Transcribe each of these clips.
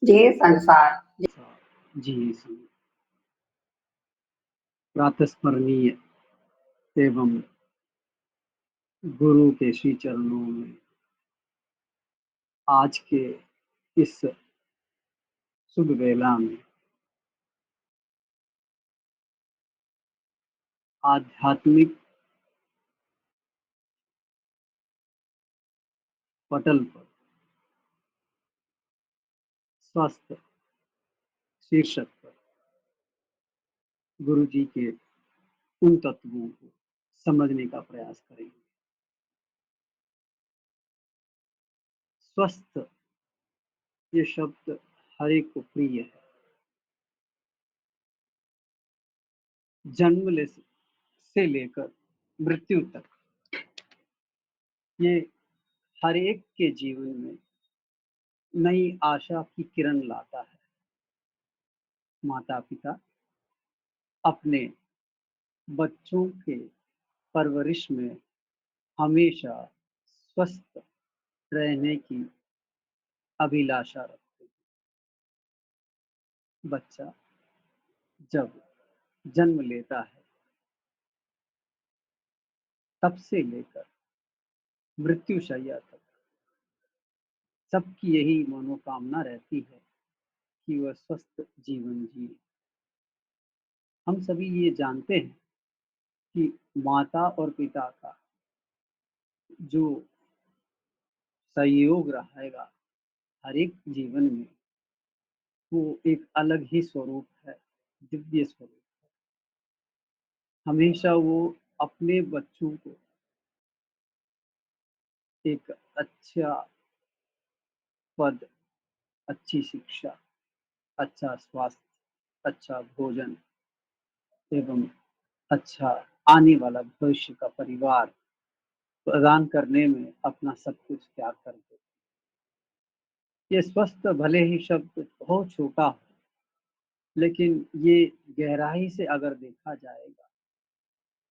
जे संसार जी प्रातस्मरणीय एवं गुरु के श्री चरणों में आज के इस शुभ वेला में आध्यात्मिक पटल पर स्वस्थ शीर्षक पर गुरु जी के उन तत्वों को समझने का प्रयास करेंगे। स्वस्थ ये शब्द हर एक को प्रिय है। जन्म से लेकर मृत्यु तक ये हर एक के जीवन में नई आशा की किरण लाता है। माता पिता अपने बच्चों के परवरिश में हमेशा स्वस्थ रहने की अभिलाषा रखते हैं। बच्चा जब जन्म लेता है तब से लेकर मृत्युशैया तक सबकी यही मनोकामना रहती है कि वह स्वस्थ जीवन जिए। हम सभी ये जानते हैं कि माता और पिता का जो सहयोग रहेगा हर एक जीवन में, वो एक अलग ही स्वरूप है, दिव्य स्वरूप। हमेशा वो अपने बच्चों को एक अच्छा पद, अच्छी शिक्षा, अच्छा स्वास्थ्य, अच्छा भोजन एवं अच्छा आने वाला भविष्य का परिवार प्रदान करने में अपना सब कुछ त्याग कर देते। ये स्वस्थ भले ही शब्द बहुत छोटा हो, लेकिन ये गहराई से अगर देखा जाएगा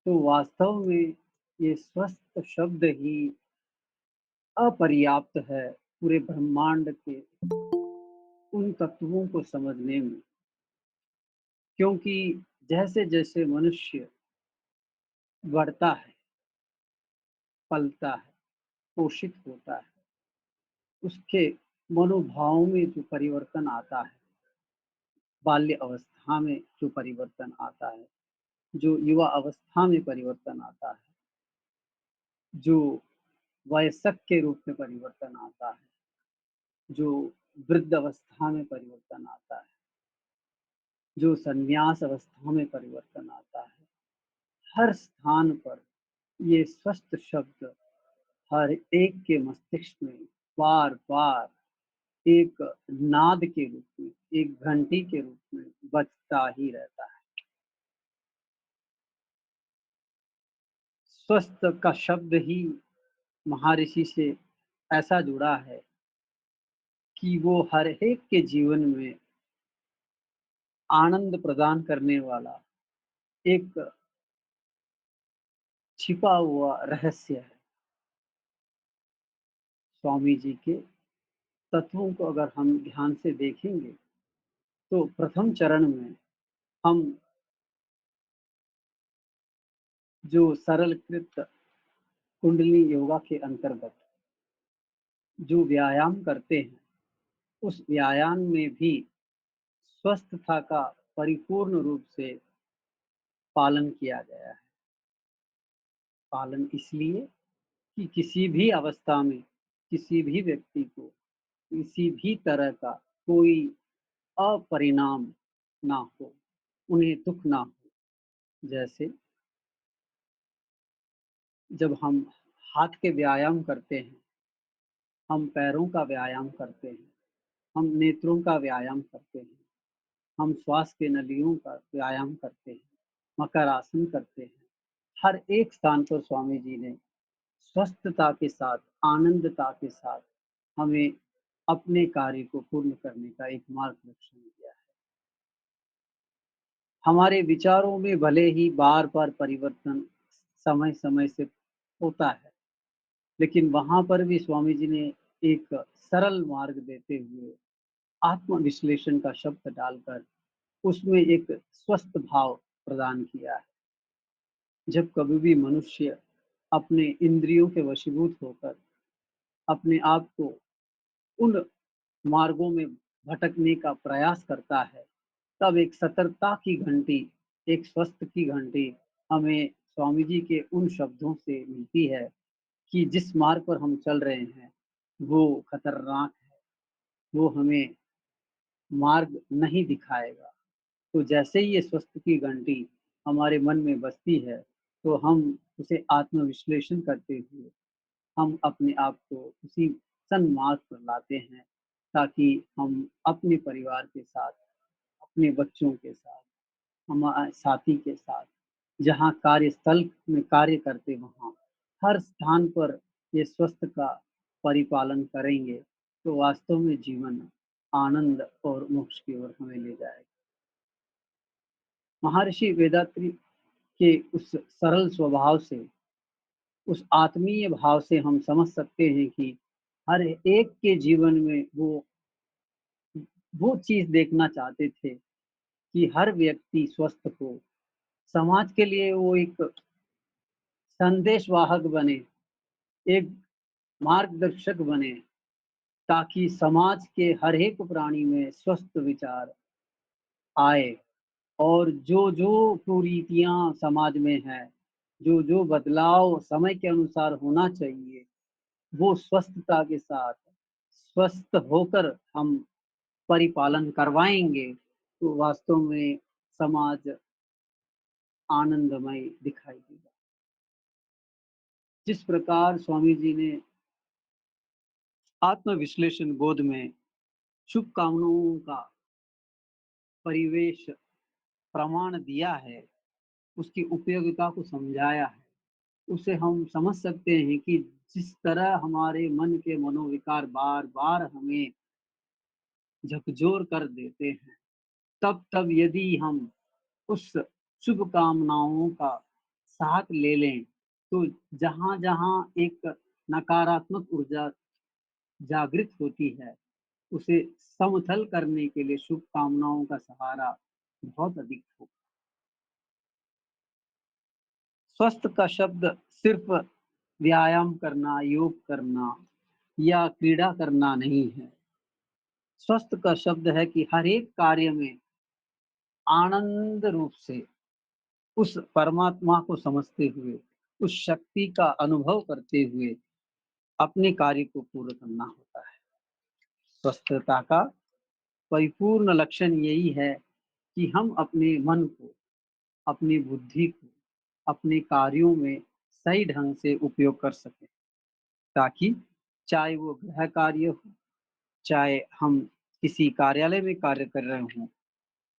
तो वास्तव में ये स्वस्थ शब्द ही अपर्याप्त है पूरे ब्रह्मांड के उन तत्वों को समझने में। क्योंकि जैसे जैसे मनुष्य बढ़ता है, पलता है, पोषित होता है, उसके मनोभाव में जो परिवर्तन आता है, बाल्य अवस्था में जो परिवर्तन आता है, जो युवा अवस्था में परिवर्तन आता है, जो वयस्क के रूप में परिवर्तन आता है, जो वृद्ध अवस्था में परिवर्तन आता है, जो संन्यास अवस्था में परिवर्तन आता है, हर स्थान पर ये स्वस्थ शब्द हर एक के मस्तिष्क में बार-बार एक नाद के रूप में, एक घंटी के रूप में बजता ही रहता है। स्वस्थ का शब्द ही महर्षि से ऐसा जुड़ा है कि वो हर एक के जीवन में आनंद प्रदान करने वाला एक छिपा हुआ रहस्य है। स्वामी जी के तत्वों को अगर हम ध्यान से देखेंगे तो प्रथम चरण में हम जो सरलीकृत कुंडली योगा के अंतर्गत जो व्यायाम करते हैं, उस व्यायाम में भी स्वस्थता का परिपूर्ण रूप से पालन किया गया है। पालन इसलिए कि किसी भी अवस्था में किसी भी व्यक्ति को किसी भी तरह का कोई अपरिणाम ना हो, उन्हें दुःख ना हो। जैसे जब हम हाथ के व्यायाम करते हैं, हम पैरों का व्यायाम करते हैं, हम नेत्रों का व्यायाम करते हैं, हम श्वास के नलियों का व्यायाम करते हैं, मकर आसन करते हैं। हर एक स्थान पर स्वामी जी ने स्वस्थता के साथ, आनंदता के साथ हमें अपने कार्य को पूर्ण करने का एक मार्गदर्शन दिया है। हमारे विचारों में भले ही बार-बार परिवर्तन समय-समय से होता है, लेकिन वहाँ पर भी स्वामी जी ने एक सरल मार्ग देते हुए आत्म-विश्लेषण का शब्द डालकर उसमें एक स्वस्थ भाव प्रदान किया है। जब कभी भी मनुष्य अपने इंद्रियों के वशीभूत होकर अपने आप को उन मार्गों में भटकने का प्रयास करता है, तब एक सतर्कता की घंटी, एक स्वस्थ की घंटी हमें स्वामी जी के उन शब्दों से मिलती है कि जिस मार्ग पर हम चल रहे हैं, वो खतरनाक है, वो हमें मार्ग नहीं दिखाएगा। तो जैसे ही ये स्वस्थ की घंटी हमारे मन में बजती है, तो हम उसे आत्म-विश्लेषण करते हुए हम अपने आप को उसी सन्मार्ग पर लाते हैं, ताकि हम अपने परिवार के साथ, अपने बच्चों के साथ, साथी के साथ, जहाँ कार्यस्थल में कार्य करते वहाँ, हर स्थान पर ये स्वस्थ का परिपालन करेंगे, तो वास्तव में जीवन आनंद और मोक्ष की ओर हमें ले जाएगा। महर्षि वेदात्री के उस सरल स्वभाव से, उस आत्मीय भाव से हम समझ सकते हैं कि हर एक के जीवन में वो चीज़ देखना चाहते थे कि हर व्यक्ति स्वस्थ हो। समाज के लिए वो एक संदेशवाहक बने, एक मार्गदर्शक बने, ताकि समाज के हर एक प्राणी में स्वस्थ विचार आए और जो-जो कुरीतियाँ समाज में हैं, जो-जो बदलाव समय के अनुसार होना चाहिए, वो स्वस्थता के साथ, स्वस्थ होकर हम परिपालन करवाएँगे, तो वास्तव में समाज आनंदमय दिखाई देगा। जिस प्रकार स्वामी जी ने आत्म-विश्लेषण बोध में शुभकामनाओं का परिवेश प्रमाण दिया है, उसकी उपयोगिता को समझाया है, उससे हम समझ सकते हैं कि जिस तरह हमारे मन के मनोविकार बार-बार हमें झकझोर कर देते हैं, तब यदि हम उस शुभकामनाओं का साथ ले लें, तो जहाँ-जहाँ एक नकारात्मक ऊर्जा जागृत होती है, उसे समतल करने के लिए शुभकामनाओं का सहारा बहुत अधिक हो। स्वस्थ का शब्द सिर्फ़ व्यायाम करना, योग करना या क्रीड़ा करना नहीं है। स्वस्थ का शब्द है कि हर एक कार्य में आनंद रूप से उस परमात्मा को समझते हुए, उस शक्ति का अनुभव करते हुए अपने कार्य को पूर्ण करना होता है। स्वस्थता का परिपूर्ण लक्षण यही है कि हम अपने मन को, अपनी बुद्धि को, अपने कार्यों में सही ढंग से उपयोग कर सकें, ताकि चाहे वो गृह कार्य हो, चाहे हम किसी कार्यालय में कार्य कर रहे हों,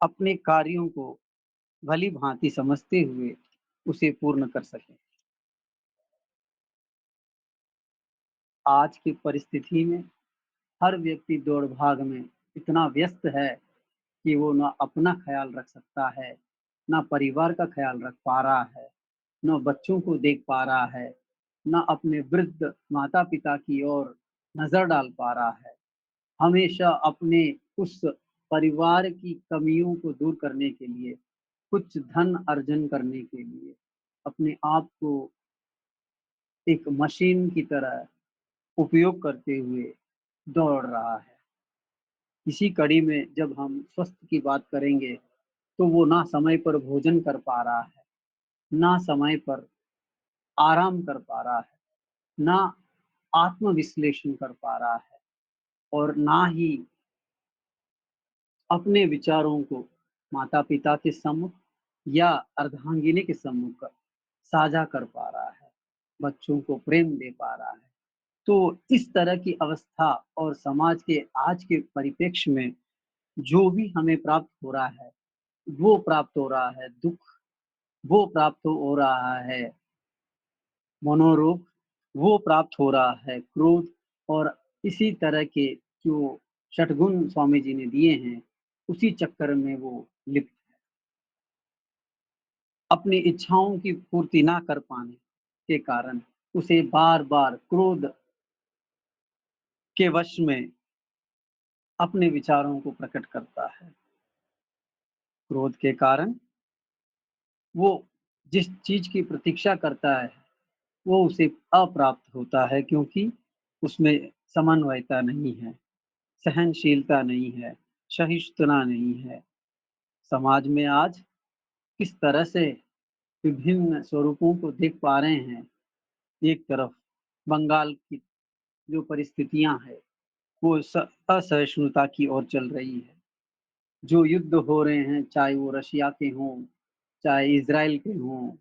अपने कार्यों को भली-भाँति समझते हुए उसे पूर्ण कर सकें। आज की परिस्थिति में हर व्यक्ति दौड़-भाग में इतना व्यस्त है कि वो ना अपना ख़्याल रख सकता है, ना परिवार का ख़्याल रख पा रहा है, ना बच्चों को देख पा रहा है, ना अपने वृद्ध माता-पिता की ओर नज़र डाल पा रहा है। हमेशा अपने उस परिवार की कमियों को दूर करने के लिए, कुछ धन अर्जन करने के लिए, अपने आप को एक मशीन की तरह उपयोग करते हुए दौड़ रहा है। इसी कड़ी में जब हम स्वास्थ्य की बात करेंगे, तो वो ना समय पर भोजन कर पा रहा है, ना समय पर आराम कर पा रहा है, ना आत्म-विश्लेषण कर पा रहा है और ना ही अपने विचारों को माता-पिता के सम्मुख या अर्धांगिनी के सम्मुख साझा कर पा रहा है, बच्चों को प्रेम दे पा रहा है। तो इस तरह की अवस्था और समाज के आज के परिप्रेक्ष्य में जो भी हमें प्राप्त हो रहा है, वो प्राप्त हो रहा है दुःख, वो प्राप्त हो रहा है मनोरोग, वो प्राप्त हो रहा है क्रोध और इसी तरह के जो षटगुण स्वामी जी ने दिए हैं, उसी चक्कर में वो लिप्त है। अपनी इच्छाओं की पूर्ति ना कर पाने के कारण उसे बार-बार क्रोध के वश में अपने विचारों को प्रकट करता है। क्रोध के कारण वो जिस चीज़ की प्रतीक्षा करता है, वो उसे अप्राप्त होता है क्योंकि उसमें समन्वयता नहीं है, सहनशीलता नहीं है, सहिष्णुता नहीं है। समाज में आज किस तरह से विभिन्न स्वरूपों को देख पा रहे हैं। एक तरफ बंगाल की जो परिस्थितियाँ हैं, वो असहिष्णुता की ओर चल रही है। जो युद्ध हो रहे हैं, चाहे वो रशिया के हों, चाहे इज़राइल के हों,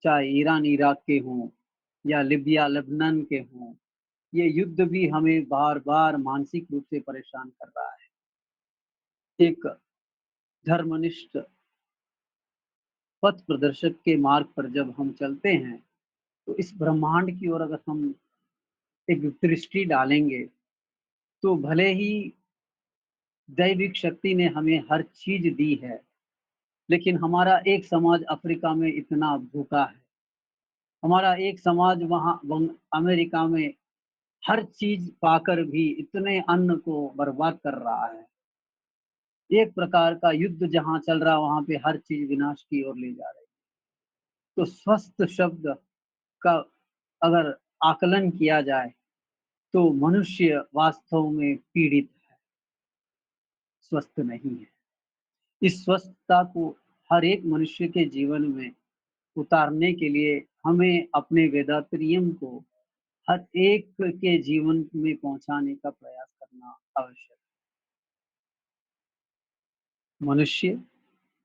चाहे ईरान इराक के हों या लिबिया लेबनान के हों, ये युद्ध भी हमें बार-बार मानसिक रूप से परेशान कर रहा है। एक धर्मनिष्ठ पथ प्रदर्शक के मार्ग पर जब हम चलते हैं, तो इस ब्रह्मांड की ओर अगर हम एक दृष्टि डालेंगे, तो भले ही दैविक शक्ति ने हमें हर चीज़ दी है, लेकिन हमारा एक समाज अफ्रीका में इतना भूखा है। हमारा एक समाज वहाँ अमेरिका में हर चीज़ पाकर भी इतने अन्न को बर्बाद कर रहा है। एक प्रकार का युद्ध जहाँ चल रहा है, वहाँ पे हर चीज़ विनाश की ओर ले जा रही है। तो स्वस्थ शब्द का अगर आकलन किया जाए, तो मनुष्य वास्तव में पीड़ित है, स्वस्थ नहीं है। इस स्वस्थता को हर एक मनुष्य के जीवन में उतारने के लिए हमें अपने वेदांतरियम को हर एक के जीवन में पहुँचाने का प्रयास करना आवश्यक है। मनुष्य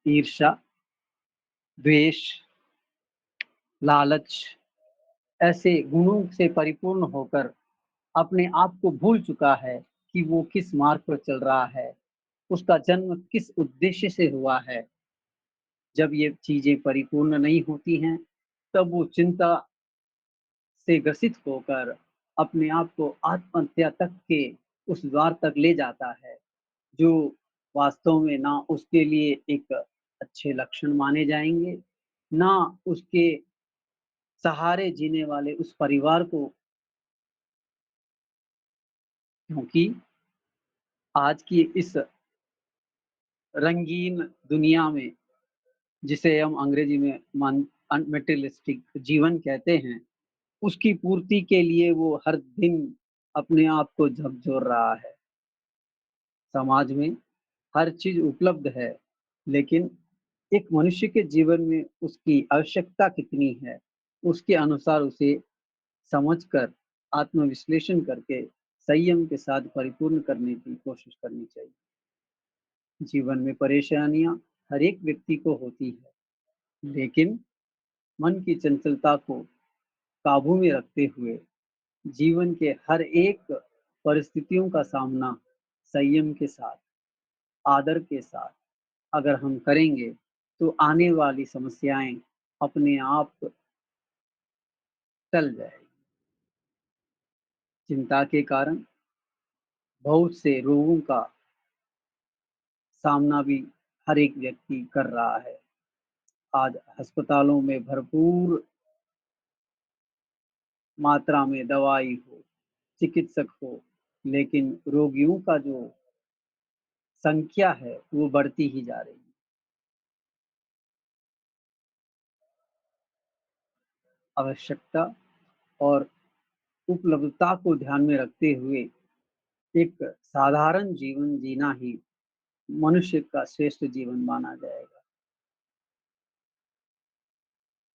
ईर्ष्या, द्वेष, लालच ऐसे गुणों से परिपूर्ण होकर अपने आप को भूल चुका है कि वो किस मार्ग पर चल रहा है, उसका जन्म किस उद्देश्य से हुआ है। जब ये चीज़ें परिपूर्ण नहीं होती हैं, तब वो चिंता से ग्रसित होकर अपने आप को आत्महत्या तक के उस द्वार तक ले जाता है, जो वास्तव में ना उसके लिए एक अच्छे लक्षण माने जाएँगे, ना उसके सहारे जीने वाले उस परिवार को क्योंकि आज की इस रंगीन दुनिया में जिसे हम अंग्रेजी में मटेरियलिस्टिक जीवन कहते हैं, उसकी पूर्ति के लिए वो हर दिन अपने आप को झकझोर रहा है। समाज में हर चीज़ उपलब्ध है, लेकिन एक मनुष्य के जीवन में उसकी आवश्यकता कितनी है, उसके अनुसार उसे समझकर, आत्मविश्लेषण करके, संयम के साथ परिपूर्ण करने की कोशिश करनी चाहिए। जीवन में परेशानियाँ हर एक व्यक्ति को होती है, लेकिन मन की चंचलता को काबू में रखते हुए जीवन के हर एक परिस्थितियों का सामना संयम के साथ, आदर के साथ अगर हम करेंगे, तो आने वाली समस्याएँ अपने आप टल जाएँगी। चिंता के कारण बहुत से रोगों का सामना भी हर एक व्यक्ति कर रहा है। आज अस्पतालों में भरपूर मात्रा में दवाई हो, चिकित्सक हो, लेकिन रोगियों का जो संख्या है, वो बढ़ती ही जा रही है। आवश्यकता और उपलब्धता को ध्यान में रखते हुए एक साधारण जीवन जीना ही मनुष्य का श्रेष्ठ जीवन माना जाएगा।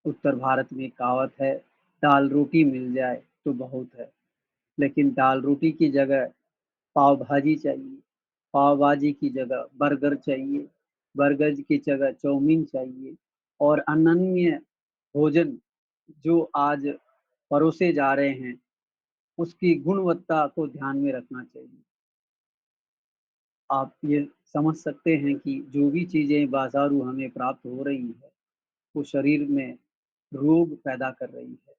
उत्तर भारत में कहावत है, दाल-रोटी मिल जाए तो बहुत है, लेकिन दाल-रोटी की जगह पाव भाजी चाहिए, पाव भाजी की जगह बर्गर चाहिए, बर्गर की जगह चाउमीन चाहिए और अनन्य भोजन जो आज परोसे जा रहे हैं, उसकी गुणवत्ता को ध्यान में रखना चाहिए। आप ये समझ सकते हैं कि जो भी चीज़ें बाज़ारू हमें प्राप्त हो रही है, वो शरीर में रोग पैदा कर रही है।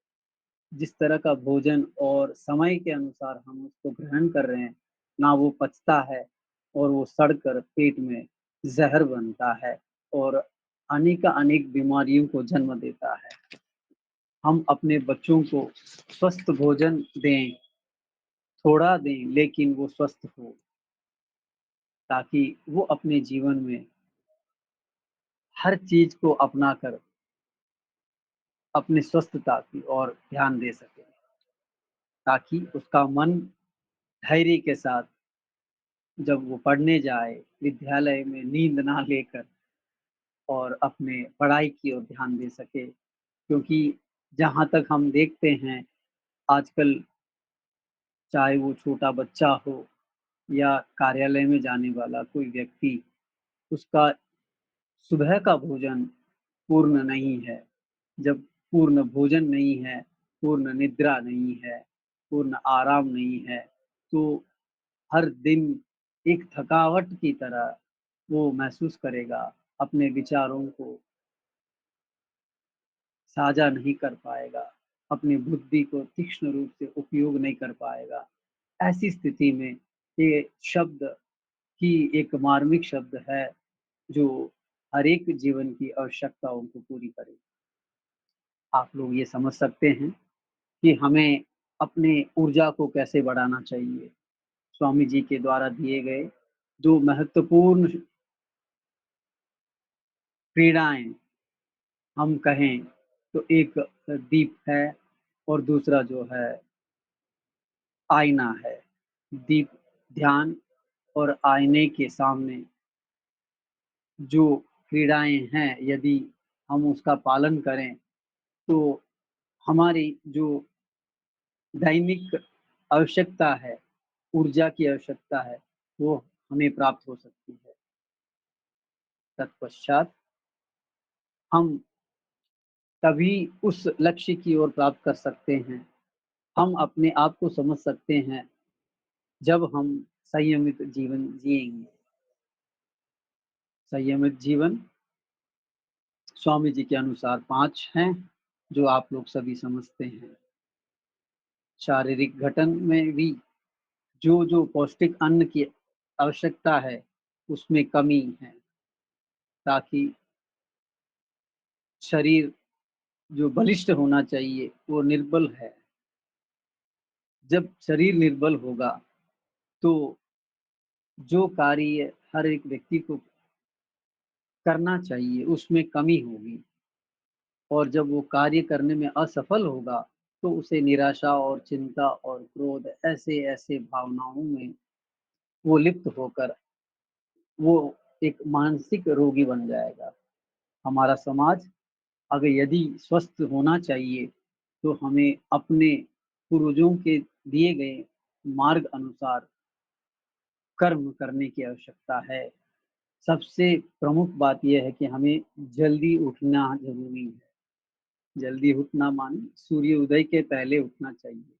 जिस तरह का भोजन और समय के अनुसार हम उसको ग्रहण कर रहे हैं, ना वो पचता है और वो सड़कर पेट में ज़हर बनता है और अनेक बीमारियों को जन्म देता है। हम अपने बच्चों को स्वस्थ भोजन दें, थोड़ा दें लेकिन वो स्वस्थ हो। ताकि वो अपने जीवन में हर चीज़ को अपनाकर अपनी स्वस्थता की ओर ध्यान दे सके, ताकि उसका मन धैर्य के साथ जब वो पढ़ने जाए, विद्यालय में नींद ना लेकर और अपने पढ़ाई की ओर ध्यान दे सके। क्योंकि जहाँ तक हम देखते हैं आजकल, चाहे वो छोटा बच्चा हो या कार्यालय में जाने वाला कोई व्यक्ति, उसका सुबह का भोजन पूर्ण नहीं है। जब पूर्ण भोजन नहीं है, पूर्ण निद्रा नहीं है, पूर्ण आराम नहीं है, तो हर दिन एक थकावट की तरह वो महसूस करेगा, अपने विचारों को साझा नहीं कर पाएगा, अपनी बुद्धि को तीक्ष्ण रूप से उपयोग नहीं कर पाएगा। ऐसी स्थिति में ये शब्द की एक मार्मिक शब्द है, जो हर एक जीवन की आवश्यकताओं को पूरी करे। आप लोग ये समझ सकते हैं कि हमें अपने ऊर्जा को कैसे बढ़ाना चाहिए। स्वामी जी के द्वारा दिए गए जो महत्वपूर्ण क्रीड़ाएँ हम कहें तो एक दीप है और दूसरा जो है आईना है। दीप ध्यान और आईने के सामने जो क्रीड़ाएँ हैं, यदि हम उसका पालन करें, तो हमारी जो दैनिक आवश्यकता है, ऊर्जा की आवश्यकता है, वो हमें प्राप्त हो सकती है। तत्पश्चात हम तभी उस लक्ष्य की ओर प्राप्त कर सकते हैं। हम अपने आप को समझ सकते हैं, जब हम संयमित जीवन जिएँगे। संयमित जीवन स्वामी जी के अनुसार 5 हैं, जो आप लोग सभी समझते हैं। शारीरिक गठन में भी जो पौष्टिक अन्न की आवश्यकता है, उसमें कमी है, ताकि शरीर जो बलिष्ठ होना चाहिए, वो निर्बल है। जब शरीर निर्बल होगा, तो जो कार्य हर एक व्यक्ति को करना चाहिए, उसमें कमी होगी और जब वो कार्य करने में असफल होगा, तो उसे निराशा और चिंता और क्रोध ऐसे-ऐसे भावनाओं में वो लिप्त होकर वो एक मानसिक रोगी बन जाएगा। हमारा समाज अगर यदि स्वस्थ होना चाहिए, तो हमें अपने पूर्वजों के दिए गए मार्ग अनुसार कर्म करने की आवश्यकता है। सबसे प्रमुख बात ये है कि हमें जल्दी उठना ज़रूरी है। जल्दी उठना माने सूर्य उदय के पहले उठना चाहिए।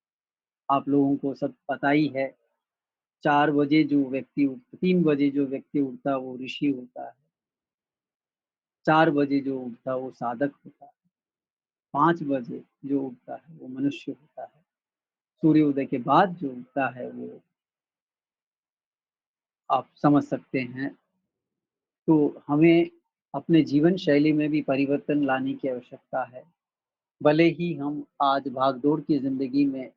आप लोगों को सब पता ही है, 4 बजे जो व्यक्ति उठ 3 बजे जो व्यक्ति उठता है वो ऋषि होता है, 4 बजे जो उठता है वो साधक होता है, 5 बजे जो उठता है वो मनुष्य होता है। सूर्योदय के बाद जो उठता है वो आप समझ सकते हैं। तो हमें अपने जीवन शैली में भी परिवर्तन लाने की आवश्यकता है। भले ही हम आज भाग-दौड़ की ज़िंदगी में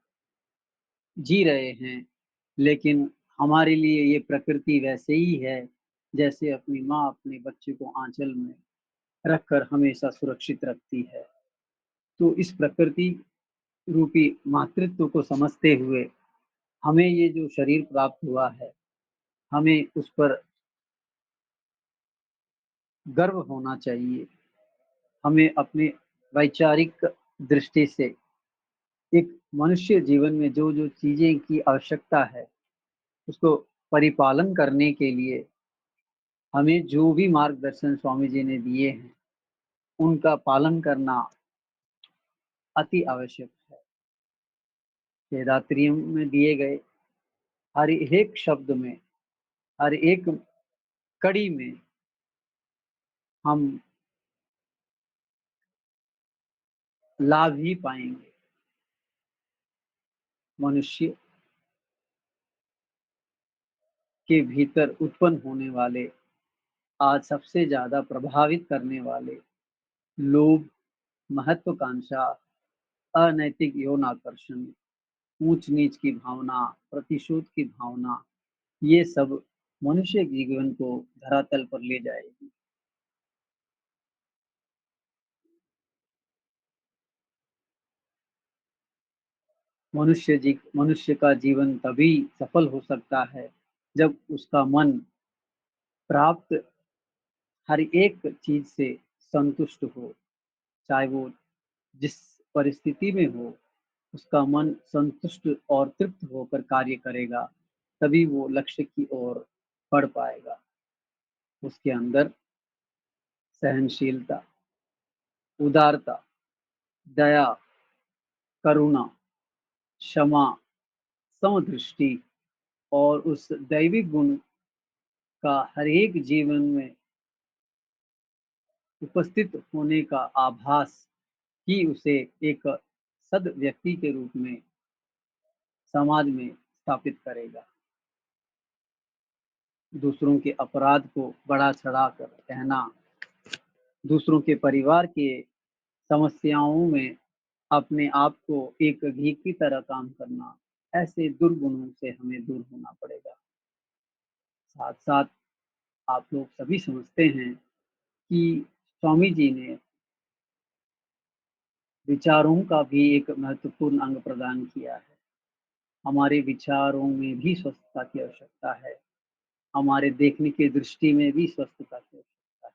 जी रहे हैं, लेकिन हमारे लिए ये प्रकृति वैसे ही है, जैसे अपनी माँ अपने बच्चे को आँचल में रखकर हमेशा सुरक्षित रखती है। तो इस प्रकृति रूपी मातृत्व को समझते हुए, हमें ये जो शरीर प्राप्त हुआ है, हमें उस पर गर्व होना चाहिए। हमें अपने वैचारिक दृष्टि से एक मनुष्य जीवन में जो-जो चीज़ें की आवश्यकता है, उसको परिपालन करने के लिए हमें जो भी मार्गदर्शन स्वामी जी ने दिए हैं, उनका पालन करना अति आवश्यक है। वेदात्रियम में दिए गए हर एक शब्द में, हर एक कड़ी में हम लाभ ही पाएँगे। मनुष्य के भीतर उत्पन्न होने वाले आज सबसे ज़्यादा प्रभावित करने वाले लोभ, महत्वाकांक्षा, अनैतिक यौन आकर्षण, ऊंच-नीच की भावना, प्रतिशोध की भावना, ये सब मनुष्य जीवन को धरातल पर ले जाएगी। मनुष्य का जीवन तभी सफल हो सकता है, जब उसका मन प्राप्त हर एक चीज़ से संतुष्ट हो, चाहे वो जिस परिस्थिति में हो, उसका मन संतुष्ट और तृप्त होकर कार्य करेगा, तभी वो लक्ष्य की ओर बढ़ पाएगा। उसके अंदर सहनशीलता, उदारता, दया, करुणा, क्षमा, समदृष्टि और उस दैविक गुण का हर एक जीवन में उपस्थित होने का आभास ही उसे एक सद व्यक्ति के रूप में समाज में स्थापित करेगा। दूसरों के अपराध को बढ़ा-चढ़ा कर कहना, दूसरों के परिवार के समस्याओं में अपने आप को एक घी की तरह काम करना, ऐसे दुर्गुणों से हमें दूर होना पड़ेगा। साथ-साथ आप लोग सभी समझते हैं कि स्वामी जी ने विचारों का भी एक महत्वपूर्ण अंग प्रदान किया है। हमारे विचारों में भी स्वस्थता की आवश्यकता है, हमारे देखने की दृष्टि में भी स्वस्थता की आवश्यकता है।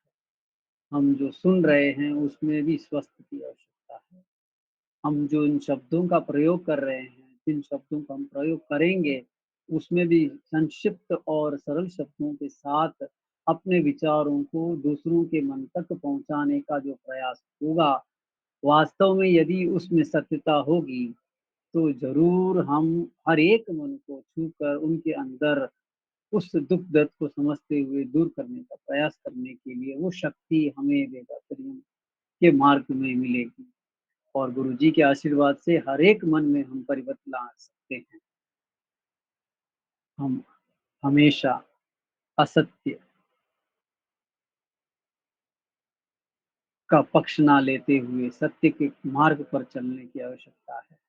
हम जो सुन रहे हैं उसमें भी स्वस्थ की आवश्यकता है। हम जो इन शब्दों का प्रयोग कर रहे हैं, जिन शब्दों का हम प्रयोग करेंगे, उसमें भी संक्षिप्त और सरल शब्दों के साथ अपने विचारों को दूसरों के मन तक पहुँचाने का जो प्रयास होगा, वास्तव में यदि उसमें सत्यता होगी, तो ज़रूर हम हर एक मन को छूकर उनके अंदर उस दुःख दर्द को समझते हुए दूर करने का प्रयास करने के लिए वो शक्ति हमें वेदांतरियम के मार्ग में मिलेगी। और गुरुजी के आशीर्वाद से हर एक मन में हम परिवर्तन ला सकते हैं। हम हमेशा असत्य का पक्ष ना लेते हुए सत्य के मार्ग पर चलने की आवश्यकता है।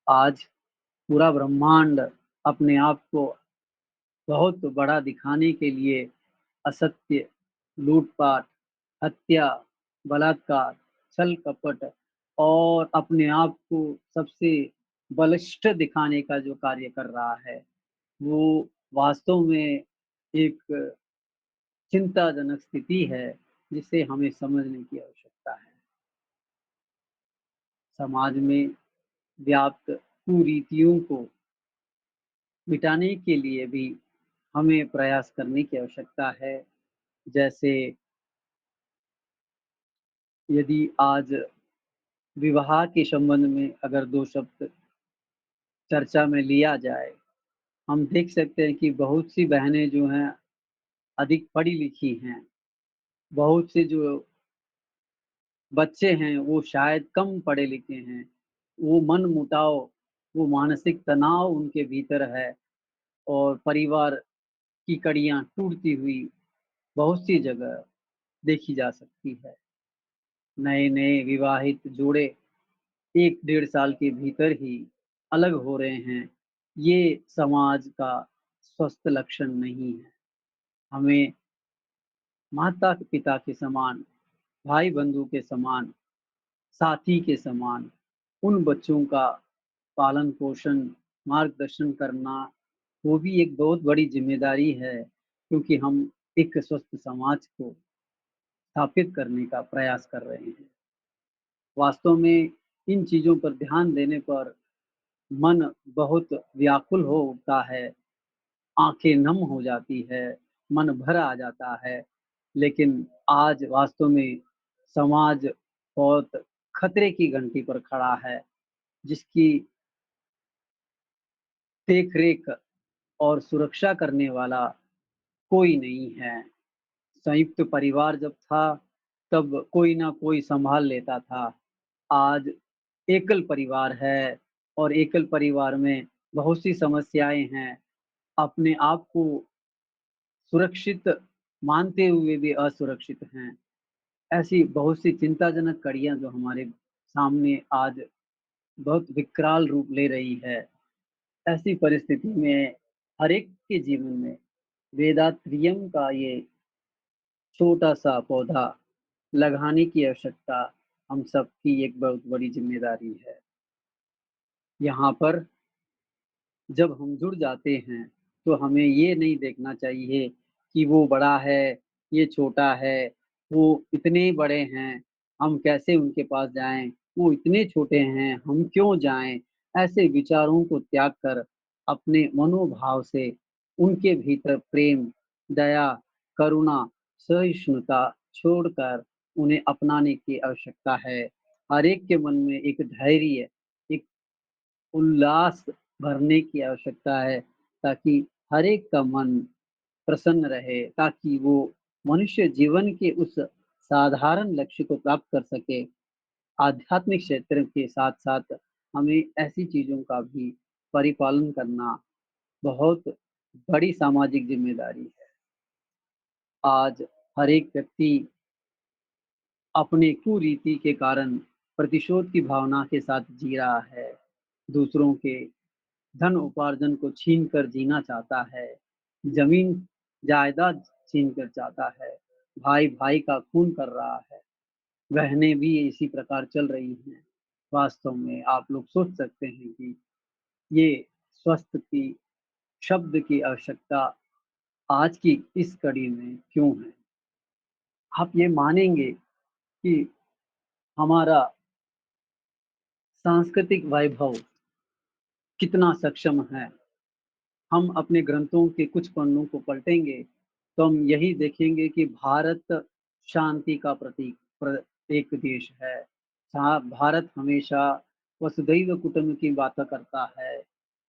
आज पूरा ब्रह्मांड अपने आप को बहुत बड़ा दिखाने के लिए असत्य, लूट-पाट, हत्या, बलात्कार, छल-कपट और अपने आप को सबसे बलिष्ठ दिखाने का जो कार्य कर रहा है, वो वास्तव में एक चिंताजनक स्थिति है, जिसे हमें समझने की आवश्यकता है। समाज में व्याप्त कुरीतियों को मिटाने के लिए भी हमें प्रयास करने की आवश्यकता है। जैसे यदि आज विवाह के संबंध में अगर 2 शब्द चर्चा में लिया जाए, हम देख सकते हैं कि बहुत सी बहनें जो हैं अधिक पढ़ी-लिखी हैं। बहुत से जो बच्चे हैं वो शायद कम पढ़े-लिखे हैं। वो मन-मुटाव, वो मानसिक तनाव उनके भीतर है और परिवार की कड़ियाँ टूटती हुई बहुत सी जगह देखी जा सकती है। नए-नए विवाहित जोड़े 1 डेढ़ साल के भीतर ही अलग हो रहे हैं। ये समाज का स्वस्थ लक्षण नहीं है। हमें माता-पिता के समान, भाई-बंधु के समान, साथी के समान उन बच्चों का पालन-पोषण, मार्गदर्शन करना, वो भी एक बहुत बड़ी ज़िम्मेदारी है, क्योंकि हम एक स्वस्थ समाज को स्थापित करने का प्रयास कर रहे हैं। वास्तव में इन चीज़ों पर ध्यान देने पर मन बहुत व्याकुल हो उठता है, आँखें नम हो जाती है, मन भर आ जाता है। लेकिन आज वास्तव में समाज बहुत खतरे की घंटी पर खड़ा है, जिसकी देख-रेख और सुरक्षा करने वाला कोई नहीं है। संयुक्त परिवार जब था, तब कोई ना कोई सँभाल लेता था। आज एकल परिवार है और एकल परिवार में बहुत सी समस्याएँ हैं। अपने आप को सुरक्षित मानते हुए भी असुरक्षित हैं। ऐसी बहुत सी चिंताजनक कड़ियाँ जो हमारे सामने आज बहुत विकराल रूप ले रही है। ऐसी परिस्थिति में हर एक के जीवन में वेदात्रियम का ये छोटा-सा पौधा लगाने की आवश्यकता हम सबकी एक बहुत बड़ी ज़िम्मेदारी है। यहाँ पर जब हम जुड़ जाते हैं, तो हमें ये नहीं देखना चाहिए कि वो बड़ा है, ये छोटा है, वो इतने बड़े हैं, हम कैसे उनके पास जाएँ? वो इतने छोटे हैं, हम क्यों जाएँ? ऐसे विचारों को त्याग कर अपने मनोभाव से उनके भीतर प्रेम, दया, करुणा, सहिष्णुता छोड़कर उन्हें अपनाने की आवश्यकता है। हर एक के मन में एक धैर्य, एक उल्लास भरने की आवश्यकता है, ताकि हर एक का मन प्रसन्न रहे, ताकि वो मनुष्य जीवन के उस साधारण लक्ष्य को प्राप्त कर सके। आध्यात्मिक क्षेत्र के साथ-साथ हमें ऐसी चीज़ों का भी परिपालन करना बहुत बड़ी सामाजिक ज़िम्मेदारी है। आज हर एक व्यक्ति अपने कुरीति के कारण प्रतिशोध की भावना के साथ जी रहा है। दूसरों के धन उपार्जन को छीन कर जीना चाहता है, ज़मीन जायदाद छीन कर चाहता है, भाई-भाई का खून कर रहा है, बहनें भी इसी प्रकार चल रही हैं। वास्तव में आप लोग सोच सकते हैं कि ये स्वस्थ की शब्द की आवश्यकता आज की इस कड़ी में क्यों है? आप ये मानेंगे कि हमारा सांस्कृतिक वैभव कितना सक्षम है। हम अपने ग्रंथों के कुछ पन्नों को पलटेंगे, तो हम यही देखेंगे कि भारत शांति का एक देश है। जहाँ भारत हमेशा वसुधैव कुटुंब की बातें करता है।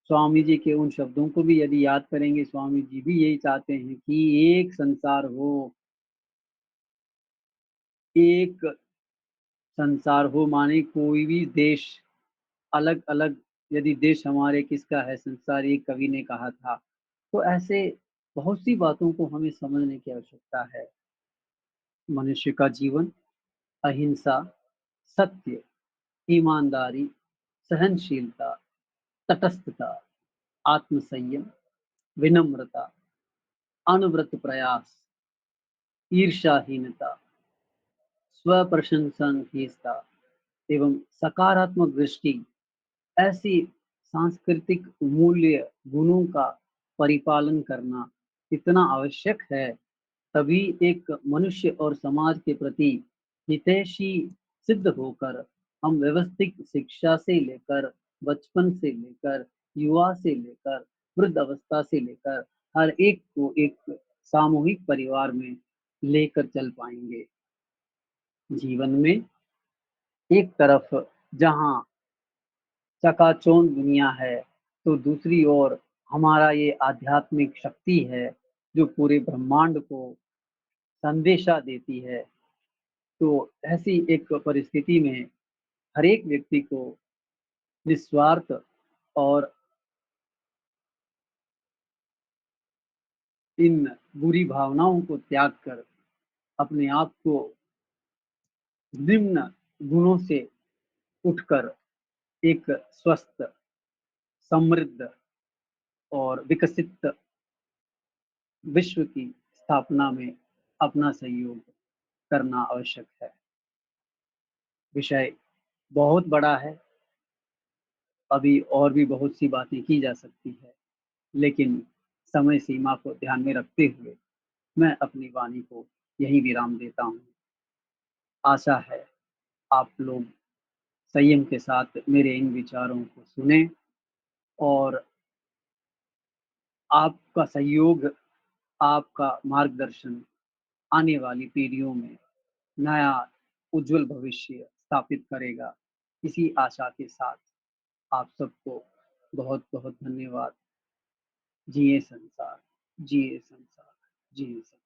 स्वामी जी के उन शब्दों को भी यदि याद करेंगे, स्वामी जी भी यही चाहते हैं कि एक संसार हो, एक संसार हो माने कोई भी देश अलग-अलग यदि देश हमारे किसका है संसार, ये कवि ने कहा था। तो ऐसे बहुत सी बातों को हमें समझने की आवश्यकता है। मनुष्य का जीवन अहिंसा, सत्य, ईमानदारी, सहनशीलता, तटस्थता, आत्मसंयम, विनम्रता, अनवरत प्रयास, ईर्ष्याहीनता, स्वप्रशंसनहीनता एवं सकारात्मक दृष्टि ऐसी सांस्कृतिक मूल्य गुणों का परिपालन करना इतना आवश्यक है, तभी एक मनुष्य और समाज के प्रति हितैषी सिद्ध होकर हम व्यवस्थित शिक्षा से लेकर, बचपन से लेकर, युवा से लेकर, वृद्ध अवस्था से लेकर हर एक को एक सामूहिक परिवार में लेकर चल पाएँगे। जीवन में एक तरफ जहाँ चकाचौंध दुनिया है, तो दूसरी ओर हमारा ये आध्यात्मिक शक्ति है, जो पूरे ब्रह्मांड को संदेशा देती है। तो ऐसी एक परिस्थिति में हर एक व्यक्ति को निस्वार्थ और इन बुरी भावनाओं को त्याग कर अपने आप को निम्न गुणों से उठकर एक स्वस्थ, समृद्ध और विकसित विश्व की स्थापना में अपना सहयोग करना आवश्यक है। विषय बहुत बड़ा है, अभी और भी बहुत सी बातें की जा सकती है, लेकिन समय सीमा को ध्यान में रखते हुए मैं अपनी वाणी को यहीं विराम देता हूँ। आशा है आप लोग संयम के साथ मेरे इन विचारों को सुनें और आपका सहयोग, आपका मार्गदर्शन आने वाली पीढ़ियों में नया उज्जवल भविष्य स्थापित करेगा। इसी आशा के साथ आप सबको बहुत-बहुत धन्यवाद। जिए संसार, जिए संसार, जिए संसार।